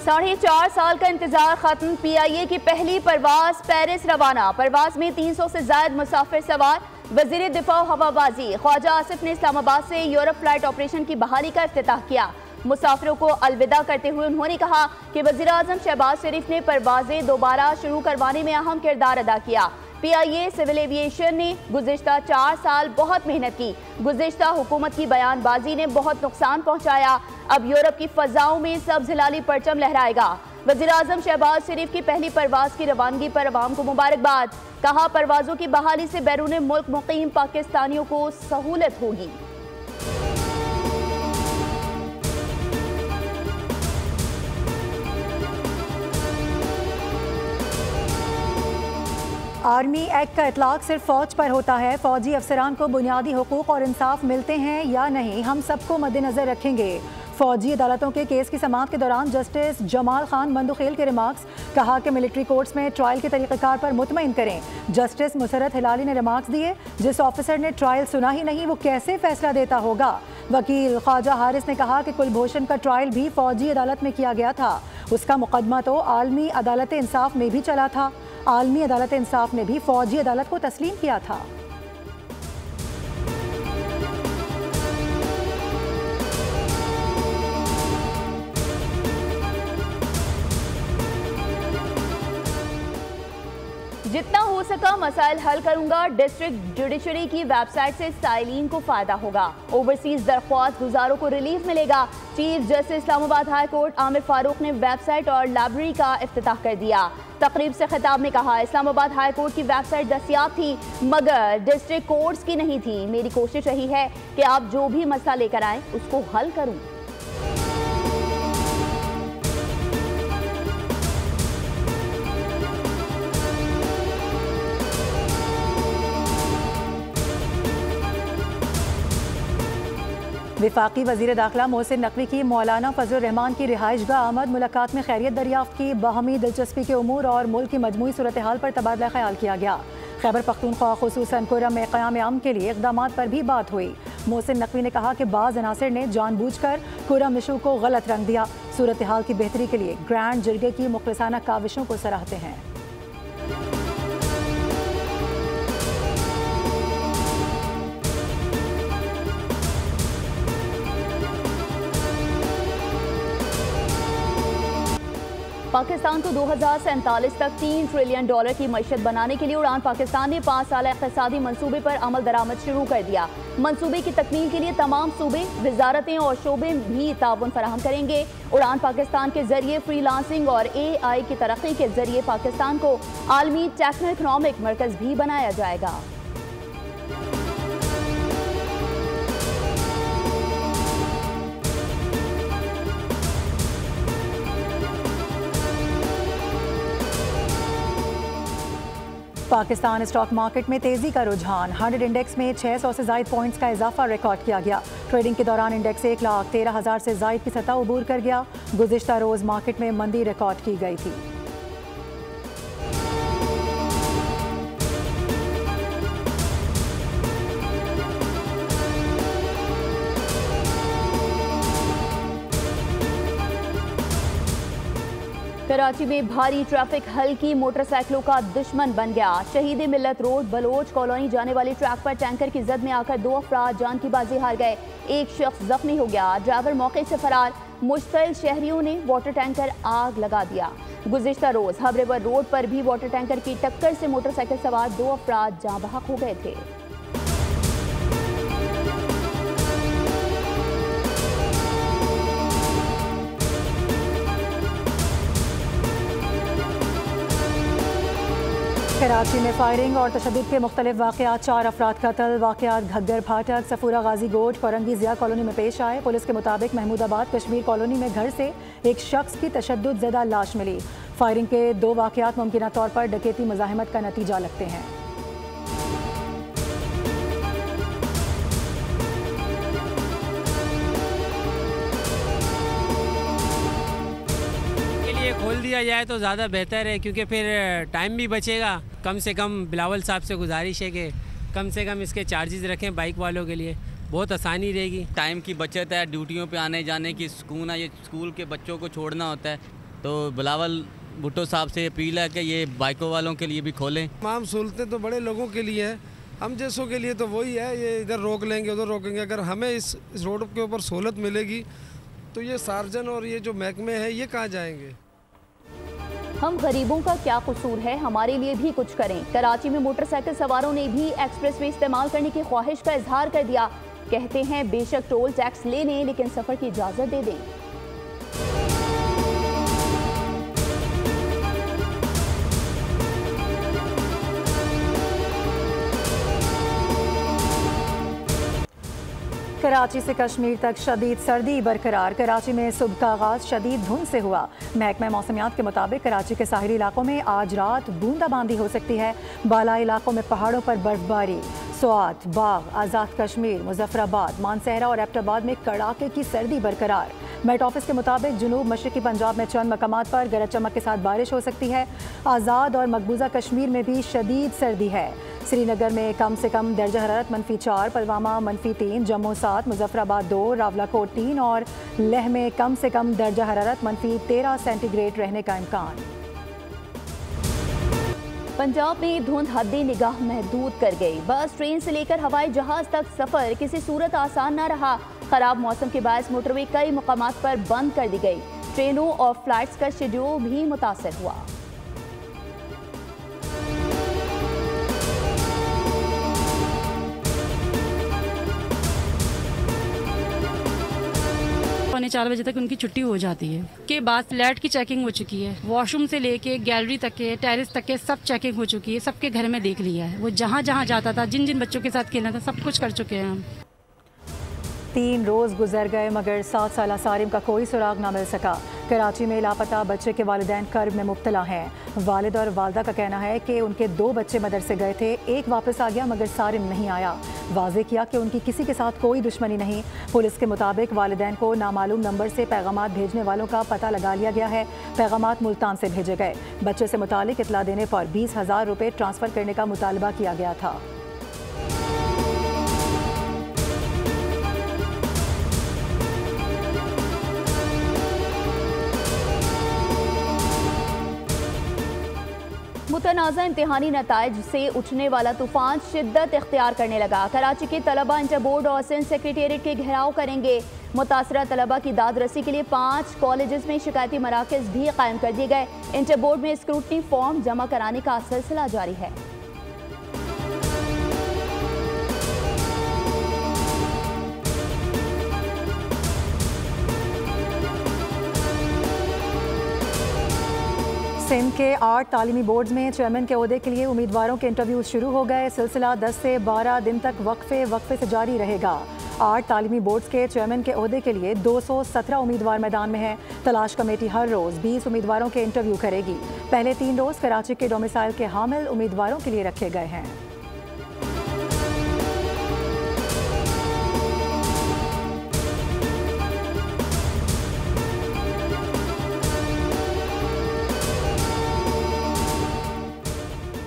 4.5 साल का इंतजार खत्म। PIA की पहली परवाज पेरिस रवाना। परवाज में 300 से ज्यादा मुसाफिर सवार। वजीर दिफा हवाबाजी ख्वाजा आसिफ ने इस्लामाबाद से यूरोप फ्लाइट ऑपरेशन की बहाली का इफ्तिताह किया। मुसाफिरों को अलविदा करते हुए उन्होंने कहा कि वजीर आजम शहबाज शरीफ ने परवाजें दोबारा शुरू करवाने में अहम किरदार अदा किया। PIA सिविल एविएशन ने गुज़िश्ता 4 साल बहुत मेहनत की। गुज़िश्ता हुकूमत की बयानबाजी ने बहुत नुकसान पहुंचाया। अब यूरोप की फजाओं में सब्ज़ हिलाली परचम लहराएगा। वज़ीर आज़म शहबाज शरीफ की पहली परवाज की रवानगी पर अवाम को मुबारकबाद। कहा, परवाजों की बहाली से बैरून मुल्क मुकीम पाकिस्तानियों को सहूलत होगी। आर्मी एक्ट का इतलाक सिर्फ फौज पर होता है। फौजी अफसरान को बुनियादी हुकूक और इंसाफ मिलते हैं या नहीं, हम सबको मद्देनजर रखेंगे। फौजी अदालतों के केस की समाअत के दौरान जस्टिस जमाल खान मंदुखेल के रिमार्क्स। कहा कि मिलिट्री कोर्ट्स में ट्रायल के तरीक़ेकार पर मुतमईन करें। जस्टिस मुसरत हिलाली ने रिमार्क्स दिए, जिस ऑफिसर ने ट्रायल सुना ही नहीं वो कैसे फैसला देता होगा। वकील ख्वाजा हारिस ने कहा कि कुलभूषण का ट्रायल भी फौजी अदालत में किया गया था। उसका मुकदमा तो आलमी अदालत इंसाफ में भी चला था। आलमी अदालत इंसाफ ने भी फौजी अदालत को तस्लीम किया था। जितना हो सका मसाइल हल करूंगा। डिस्ट्रिक्ट जुडिशरी की वेबसाइट से साइलिन को फायदा होगा। ओवरसीज दरख्वास्त गुजारों को रिलीफ मिलेगा। Chief justice Islamabad high court Aamir Farooq ने वेबसाइट और लाइब्रेरी का इफ्तिताह कर दिया। तकरीब से खिताब में कहा, इस्लामाबाद हाई कोर्ट की वेबसाइट दस्तियाब थी मगर डिस्ट्रिक्ट कोर्ट्स की नहीं थी। मेरी कोशिश रही है कि आप जो भी मसला लेकर आए उसको हल करूं। विफाकी वज़ीर दाखिला मोहसिन नकवी की मौलाना फजल रहमान की रिहाइशगाह आमद। मुलाकात में खैरियत दरियाफ्त की। बाहमी दिलचस्पी के उमूर और मुल्क की मजमूई सूरत हाल पर तबादला ख्याल किया गया। खैबर पख्तूनख्वा खुसूसन कुरम में क़याम अमन के लिए इक़दामात पर भी बात हुई। मोहसिन नकवी ने कहा कि बाज़ अनासिर ने जानबूझकर कुरम इशू को गलत रंग दिया। सूरत हाल की बेहतरी के लिए ग्रैंड जरगे की मुखलिसाना काविशों को सराहते हैं। पाकिस्तान को 2047 तक $3 ट्रिलियन की मईशत बनाने के लिए उड़ान पाकिस्तान ने 5 साल इक़्तिसादी मंसूबे पर अमल दरामद शुरू कर दिया। मंसूबे की तकमील के लिए तमाम सूबे, वजारतें और शोबे भी ताउन फराहम करेंगे। उड़ान पाकिस्तान के जरिए फ्रीलांसिंग और AI की तरक्की के जरिए पाकिस्तान को आलमी टेक्नो इकनॉमिक मरकज भी बनाया जाएगा। पाकिस्तान स्टॉक मार्केट में तेजी का रुझान। 100 इंडेक्स में 600 से ज़ायद पॉइंट्स का इजाफा रिकॉर्ड किया गया। ट्रेडिंग के दौरान इंडेक्स 1,13,000 से ज़ायद की सतह अबूर कर गया। गुज़िश्ता रोज़ मार्केट में मंदी रिकॉर्ड की गई थी। कराची में भारी ट्रैफिक हल्की मोटरसाइकिलों का दुश्मन बन गया। शहीद मिल्लत रोड बलोच कॉलोनी जाने वाली ट्रैक पर टैंकर की जद में आकर 2 अफराद जान की बाजी हार गए। एक शख्स जख्मी हो गया। ड्राइवर मौके से फरार। मुश्तिल शहरियों ने वाटर टैंकर आग लगा दिया। गुज़िश्ता रोज हबरेवर रोड पर भी वाटर टैंकर की टक्कर से मोटरसाइकिल सवार 2 अफराद जाँ बहक हो गए थे। कराची में फायरिंग और तशद्दुद के मुख्तलिफ वाक़यात। 4 अफराद कत्ल। वाक़यात घग्गर फाटक, सफूरा गाजी गोट, फौरंगी ज़िया कॉलोनी में पेश आए। पुलिस के मुताबिक महमूदाबाद कश्मीर कॉलोनी में घर से एक शख्स की तशद्दुद ज़दा लाश मिली। फायरिंग के 2 वाक़यात मुमकिना तौर पर डकैती मुज़ाहिमत का नतीजा लगते हैं। खोल दिया जाए तो ज़्यादा बेहतर है, क्योंकि फिर टाइम भी बचेगा। कम से कम बिलावल साहब से गुजारिश है कि कम से कम इसके चार्जेस रखें बाइक वालों के लिए, बहुत आसानी रहेगी। टाइम की बचत है, ड्यूटियों पे आने जाने की सुकून है। ये स्कूल के बच्चों को छोड़ना होता है, तो बिलावल भुट्टो साहब से अपील है कि ये बाइकों वालों के लिए भी खोलें। तमाम सहूलतें तो बड़े लोगों के लिए हैं, हम जैसों के लिए तो वही है, ये इधर रोक लेंगे उधर रोकेंगे। अगर हमें इस रोड के ऊपर सहूलत मिलेगी तो ये सार्जन और ये जो महकमे हैं ये कहाँ जाएंगे। हम गरीबों का क्या कसूर है, हमारे लिए भी कुछ करें। कराची में मोटरसाइकिल सवारों ने भी एक्सप्रेसवे इस्तेमाल करने की ख्वाहिश का इजहार कर दिया। कहते हैं बेशक टोल टैक्स ले लें लेकिन सफर की इजाजत दे दें। कराची से कश्मीर तक शदीद सर्दी बरकरार। कराची में सुबह का आगाज शदीद धुंध से हुआ। महकमा मौसमियात के मुताबिक कराची के साहिली इलाकों में आज रात बूंदाबांदी हो सकती है। बालाई इलाकों में पहाड़ों पर बर्फबारी। स्वात, बाग, आज़ाद कश्मीर, मुजफ्फराबाद, मानसहरा और एबटाबाद में कड़ाके की सर्दी बरकरार। मेट ऑफिस के मुताबिक जुनूब मशरकी पंजाब में चंद मकामात पर गरज चमक के साथ बारिश हो सकती है। आज़ाद और मकबूजा कश्मीर में भी शदीद सर्दी है। श्रीनगर में कम से कम दर्जा हरारत -4, पुलवामा -3, जम्मू 7, मुजफ्फराबाद 2, रावलाकोट 3 और लेह में कम से कम दर्जा हरारत -13 सेंटीग्रेड रहने का इम्कान। पंजाब में धुंध हद्दी निगाह महदूद कर गई। बस, ट्रेन से लेकर हवाई जहाज तक सफर किसी सूरत आसान न रहा। खराब मौसम के बायस मोटरवे कई मुकामात पर बंद कर दी गई। ट्रेनों और फ्लाइट्स का शेड्यूल भी मुतासर हुआ। पौने 4 बजे तक उनकी छुट्टी हो जाती है। के बाद फ्लैट की चेकिंग हो चुकी है, वॉशरूम से लेके गैलरी तक के, टेरेस तक के सब चेकिंग हो चुकी है। सबके घर में देख लिया है, वो जहाँ जहाँ जाता था, जिन जिन बच्चों के साथ खेलना था, सब कुछ कर चुके हैं हम। 3 रोज़ गुजर गए मगर 7 साला सारिम का कोई सुराग ना मिल सका। कराची में लापता बच्चे के वालिदैन कर्ब में मुब्तला हैं। वालिद और वालदा का कहना है कि उनके 2 बच्चे मदरसे गए थे, एक वापस आ गया मगर सारिम नहीं आया। वाज़े किया कि उनकी किसी के साथ कोई दुश्मनी नहीं। पुलिस के मुताबिक वालिदैन को नामालूम नंबर से पैगामात भेजने वालों का पता लगा लिया गया है। पैगामात मुल्तान से भेजे गए। बच्चे से मुतालिक इतला देने पर 20,000 रुपये ट्रांसफ़र करने का मुतालबा किया गया था। मुतनाज़ा इम्तिहानी नताइज से उठने वाला तूफान शिद्दत इख्तियार करने लगा। कराची के तलबा इंटर बोर्ड और सिंध सेक्रेटेरिएट के घेराव करेंगे। मुतासरा तलबा की दाद रसी के लिए 5 कॉलेजेस में शिकायती मराकज़ भी कायम कर दिए गए। इंटर बोर्ड में स्क्रूटनी फॉर्म जमा कराने का सिलसिला जारी है। सिंध के 8 तालीमी बोर्ड्स में चेयरमैन के ओहदे के लिए उम्मीदवारों के इंटरव्यूज शुरू हो गए। सिलसिला 10 से 12 दिन तक वक्फे से जारी रहेगा। 8 तालीमी बोर्ड्स के चेयरमैन के ओहदे के लिए 217 उम्मीदवार मैदान में हैं। तलाश कमेटी हर रोज़ 20 उम्मीदवारों के इंटरव्यू करेगी। पहले 3 रोज़ कराची के डोमिसाइल के हामिल उम्मीदवारों के लिए रखे गए हैं।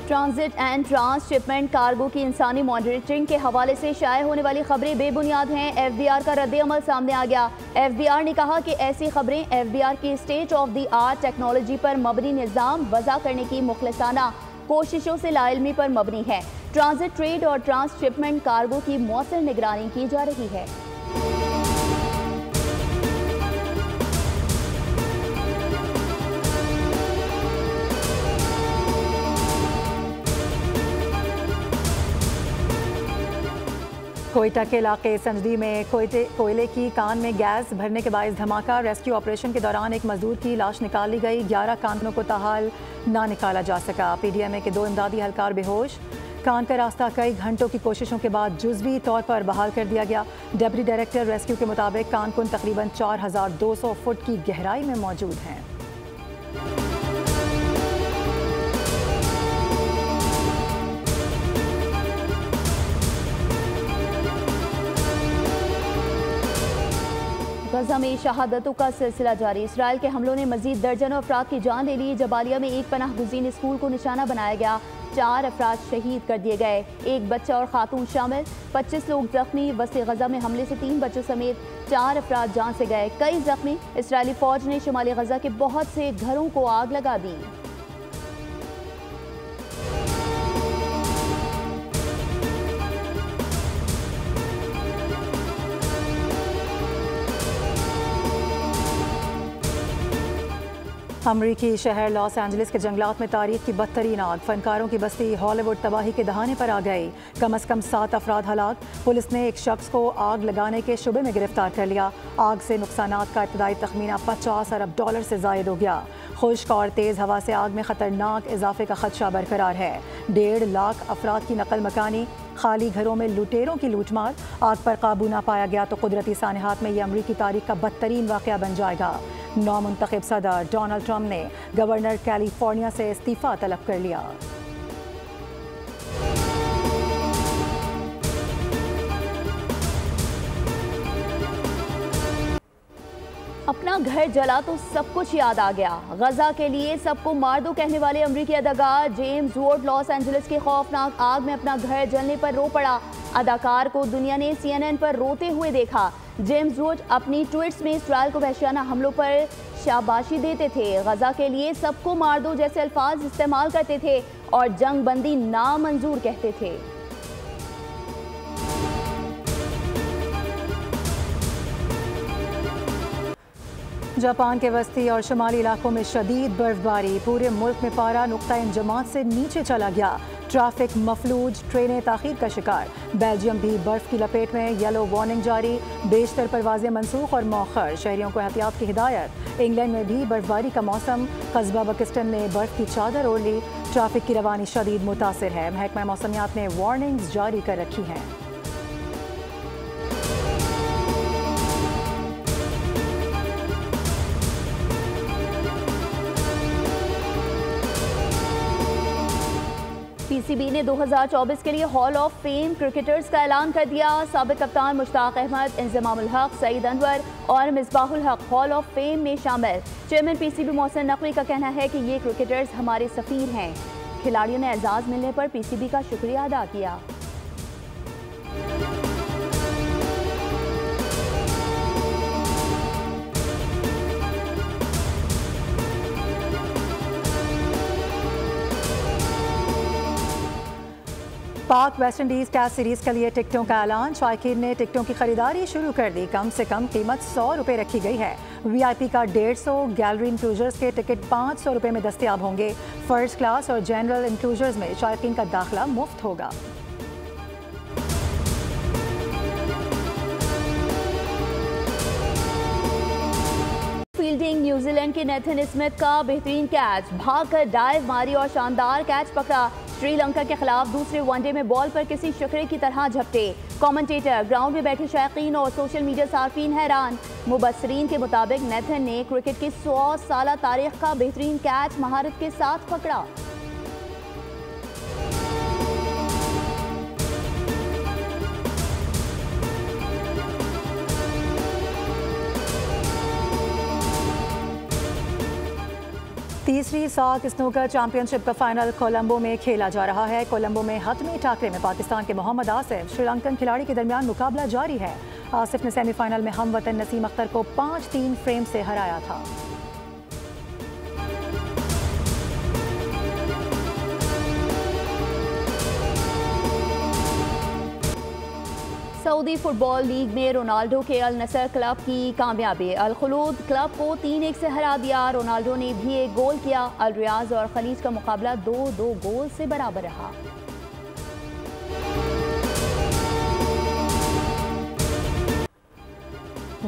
ट्रांजिट एंड ट्रांसशिपमेंट कार्गो की इंसानी मॉनिटरिंग के हवाले से शाये होने वाली खबरें बेबुनियाद हैं। FBR का रद्द-ए-अमल सामने आ गया। FBR ने कहा कि ऐसी खबरें FBR की state of the art technology पर मबनी निज़ाम वज़ा करने की मुखलिसाना कोशिशों से लाइल्मी पर मबनी है। ट्रांजिट, ट्रेड और ट्रांसशिपमेंट कार्गो की मौसर निगरानी की जा रही है। कोयटा के इलाके संजदी में कोयले की कान में गैस भरने के बायस धमाका। रेस्क्यू ऑपरेशन के दौरान एक मजदूर की लाश निकाल ली गई। 11 कानों को ताहाल ना निकाला जा सका। PDMA के 2 इमदादी एहलकार बेहोश। कान का रास्ता कई घंटों की कोशिशों के बाद जुज़वी तौर पर बहाल कर दिया गया। डिप्टी डायरेक्टर रेस्क्यू के मुताबिक कानकुन तकरीबन 4200 फुट की गहराई में मौजूद हैं। गजा में शहादतों का सिलसिला जारी। इसराइल के हमलों ने मजीद दर्जनों अफराद की जान ले ली। जबालिया में एक पनाह गुज़ीन स्कूल को निशाना बनाया गया। 4 अफराद शहीद कर दिए गए, 1 बच्चा और खातून शामिल, 25 लोग जख्मी। वस्ती गजा में हमले से 3 बच्चों समेत 4 अफराद जान से गए, कई जख्मी। इसराइली फौज ने शुमाली गजा के बहुत से घरों को आग लगा दी। अमरीकी शहर लॉस एंजलिस के जंगलात में तारीख की बदतरीन आग, फनकारों की बस्ती हॉलीवुड तबाही के दहाने पर आ गई। कम अज़ कम 7 अफराद हलाक। पुलिस ने एक शख्स को आग लगाने के शुबे में गिरफ्तार कर लिया। आग से नुकसानात का इब्तदाई तखमीना $50 अरब से जायद हो गया। खुश्क और तेज़ हवा से आग में खतरनाक इजाफे का खदशा बरकरार है। 1.5 लाख अफराद की नकल मकानी, खाली घरों में लुटेरों की लूटमार। आग पर काबू ना पाया गया तो कुदरती सानहात में यह अमरीकी तारीख का बदतरीन वाक़या बन जाएगा। नौमुंतखब सदर डोनाल्ड ट्रंप ने गवर्नर कैलिफोर्निया से इस्तीफ़ा तलब कर लिया। अपना घर जला तो सब कुछ याद आ गया। गजा के लिए सबको मार दो कहने वाले अमरीकी अदाकार जेम्स वुड लॉस एंजलिस के खौफनाक आग में अपना घर जलने पर रो पड़ा। अदाकार को दुनिया ने CNN पर रोते हुए देखा। जेम्स वुड अपनी ट्वीट्स में इसराइल को वहशियाना हमलों पर शाबाशी देते थे, गजा के लिए सबको मार दो जैसे अल्फाज इस्तेमाल करते थे और जंग बंदी नामंजूर कहते थे। जापान के वस्ती और शुमाली इलाकों में शदीद बर्फबारी, पूरे मुल्क में पारा नुक्ता इंजमात से नीचे चला गया। ट्रैफिक मफलूज, ट्रेनें ताखीर का शिकार। बेल्जियम भी बर्फ की लपेट में, येलो वार्निंग जारी, बेशतर परवाजें मनसूख और मौखर, शहरियों को एहतियात की हिदायत। इंग्लैंड में भी बर्फबारी का मौसम, कस्बा बकिस्टन ने बर्फ की चादर ओढ़ ली। ट्रैफिक की रवानी शदीद मुतासिर है, महकमा मौसमियात ने वार्निंग्स जारी कर रखी हैं। PCB ने 2024 के लिए हॉल ऑफ फेम क्रिकेटर्स का ऐलान कर दिया। साबिक कप्तान मुश्ताक अहमद, इंज़मामुल हक, सईद अनवर और मिसबाहुल हक हॉल ऑफ फेम में शामिल। चेयरमैन PCB मोहसिन नकवी का कहना है कि ये क्रिकेटर्स हमारे सफ़ीर हैं। खिलाड़ियों ने एजाज़ मिलने पर PCB का शुक्रिया अदा किया। पाक वेस्ट इंडीज़ टेस्ट सीरीज़ के लिए टिकटों का ऐलान, शायकीन ने टिकटों की खरीदारी शुरू कर दी। कम से कम कीमत ₹100 रखी गई है। VIP का 150, गैलरी इंक्लूजर्स के टिकट ₹500 में दस्तयाब होंगे। फर्स्ट क्लास और जनरल इंक्लूजर्स में शायकीन का दाखिला मुफ्त होगा। फील्डिंग, न्यूजीलैंड के नेथन स्मिथ का बेहतरीन कैच, भागकर डाइव मारी और शानदार कैच पकड़ा। श्रीलंका के खिलाफ दूसरे वनडे में बॉल पर किसी शखरे की तरह झपटे। कमेंटेटर, ग्राउंड में बैठे शायकीन और सोशल मीडिया सार्फिन हैरान। मुबस्सरीन के मुताबिक नेथन ने क्रिकेट की 100 साला तारीख का बेहतरीन कैच महारत के साथ पकड़ा। तीसरी साख स्नूकर चैंपियनशिप का फाइनल कोलंबो में खेला जा रहा है। कोलंबो में हतमी टाकरे में पाकिस्तान के मोहम्मद आसिफ श्रीलंकन खिलाड़ी के दरमियान मुकाबला जारी है। आसिफ ने सेमीफाइनल में हमवतन नसीम अख्तर को 5-3 फ्रेम से हराया था। सऊदी फुटबॉल लीग में रोनाल्डो के अल नसर क्लब की कामयाबी, अल खुलूद क्लब को 3-1 से हरा दिया। रोनाल्डो ने भी एक गोल किया। अल रियाज और खलीज का मुकाबला 2-2 गोल से बराबर रहा।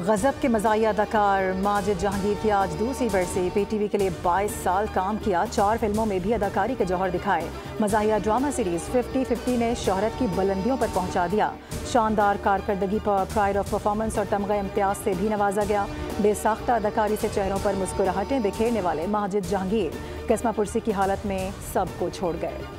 गजब के मज़ाहिया अदाकार माजिद जहांगीर की आज दूसरी बरसी। PTV के लिए 22 साल काम किया, 4 फिल्मों में भी अदाकारी के जौहर दिखाए। मज़ाहिया ड्रामा सीरीज़ 50-50 ने शोहरत की बुलंदियों पर पहुंचा दिया। शानदार कारकर्दगी पर प्राइड ऑफ परफॉर्मेंस और तमगा इम्तियाज से भी नवाजा गया। बेसाख्ता अदाकारी से चेहरों पर मुस्कुराहटें बिखेरने वाले माजिद जहांगीर किस्मा पुरसी की हालत में सबको छोड़ गए।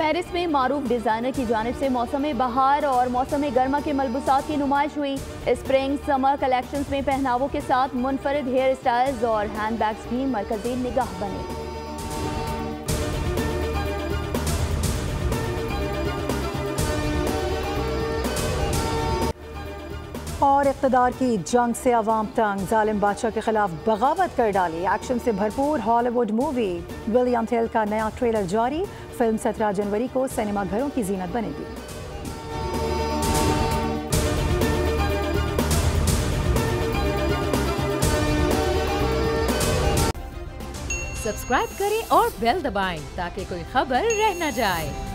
पेरिस में मारूफ डिजाइनर की जानिब से मौसम बहार और मौसम गर्मा के मलबूसात की नुमाइश हुई। स्प्रिंग समर कलेक्शंस में पहनावों के साथ मुनफरिद हेयर स्टाइल्स और हैंडबैग्स भी मरकजी निगाह बने। और इक़्तिदार की जंग से अवाम तंग, जालिम बादशाह के खिलाफ बगावत कर डाली। एक्शन से भरपूर हॉलीवुड मूवी विलियम टेल का नया ट्रेलर जारी। फिल्म 17 जनवरी को सिनेमा घरों की जीनत बनेगी। सब्सक्राइब करें और बेल दबाएं ताकि कोई खबर रह न जाए।